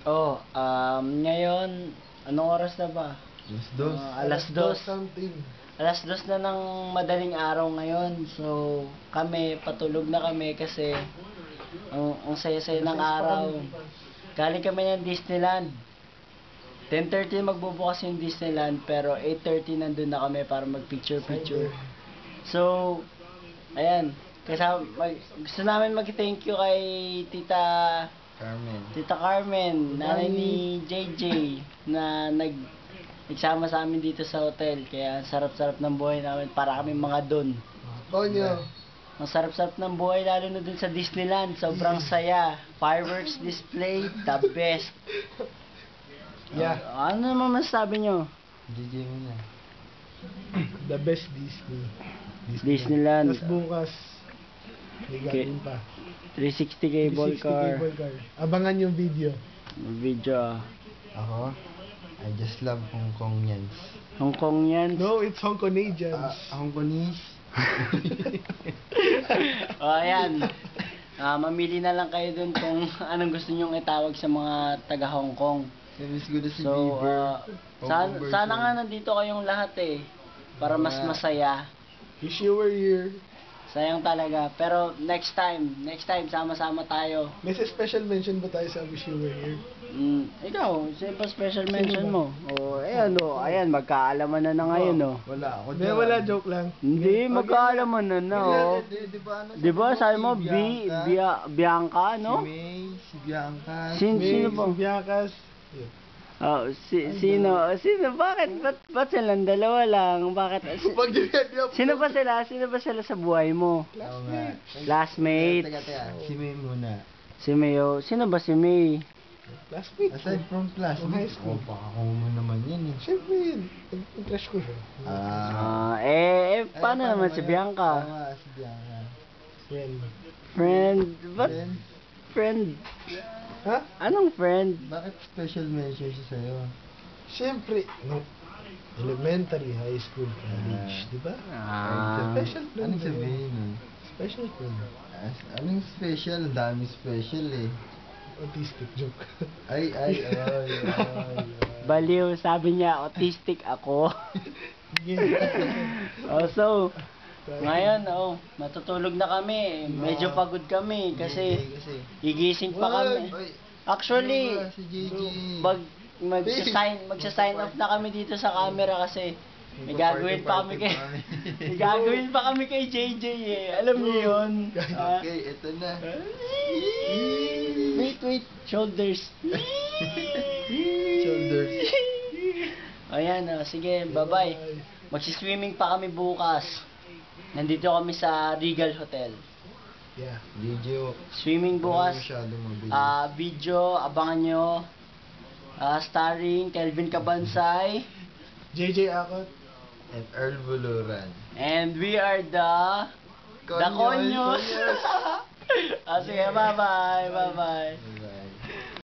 Ngayon, anong oras na ba? Alas dos. Alas dos na ng madaling araw ngayon. So, kami, patulog na kami kasi ang saya-saya ng araw. Galing kami ng Disneyland. 10:30 magbubukas yung Disneyland, pero 8:30 nandun na kami para mag-picture-picture. So, ayan. Gusto namin mag-thank you kay Tita Carmen, nanay ni JJ, na nagsama sa amin dito sa hotel. Kaya sarap-sarap ng buhay namin, para kami mga don. Ang sarap-sarap ng buhay, lalo na dun sa Disneyland. Sobrang saya. Fireworks display, the best. Yeah. Ano naman masasabi nyo? DJ mo na. The best Disneyland. Tapos bukas, may gagawin pa. 360 cable 360 car. cable car. Abangan yung video. Video. Ako, I just love Hong Kongians. Hong Kong yan. No, it's Hong Kongasians. Hong Kongese. Ayan. Mamili na lang kayo dun kung anong gusto nyong itawag sa mga taga Hong Kong. Miss ko na si So, Bieber. sana nga nandito kayong lahat para mas masaya. Wish you were here. Sayang talaga. Pero next time, sama-sama tayo. May special mention ba tayo sa Wish you were here? Ikaw, sino pa special mention mo? Ayan, magkaalaman na ngayon, Wala ako Hindi, wala, joke lang. Hindi, magkaalaman na, Di ba, sabi mo, Bianca, no? Si May, si Bianca. Sino ba? Si Biancas. Sino? Ba't silang dalawa lang? Sino ba sila sa buhay mo? Oo nga. Classmate. Teka. Si May muna. Si Mayo. Sino ba si May? Classmate. Aside from High classmates, school. baka mo naman yan eh. Siyempre yun. Crush ko siya. Paano naman si Bianca? Tama, si Bianca. Friend. Ba't friend? Ha? Anong friend? Bakit special mention siya sa'yo? Siyempre, no. Elementary, high school, college, di ba? Special friend. Anong sabihin nun? Special friend. Anong special? Ang dami special eh. Autistic joke. Ay. Baliw, sabi niya, autistic ako. So, ngayon, matutulog na kami. Medyo pagod kami kasi gigising pa kami. Actually, si JJ. magsa-sign off na kami dito sa camera kasi may gagawin pa kami kay JJ Alam niyo yun? Okay, ito na. Wait. Shoulders. Ayan, sige, bye-bye. Magsiswimming pa kami bukas. Nandito kami sa Regal Hotel. Yeah. Video. Swimming bukas. Masyadong Video, abangan nyo. Starring Kelvin Cabansay. JJ Akot. And Earl Buluran. And we are the Conyos. Sige, bye-bye. Bye.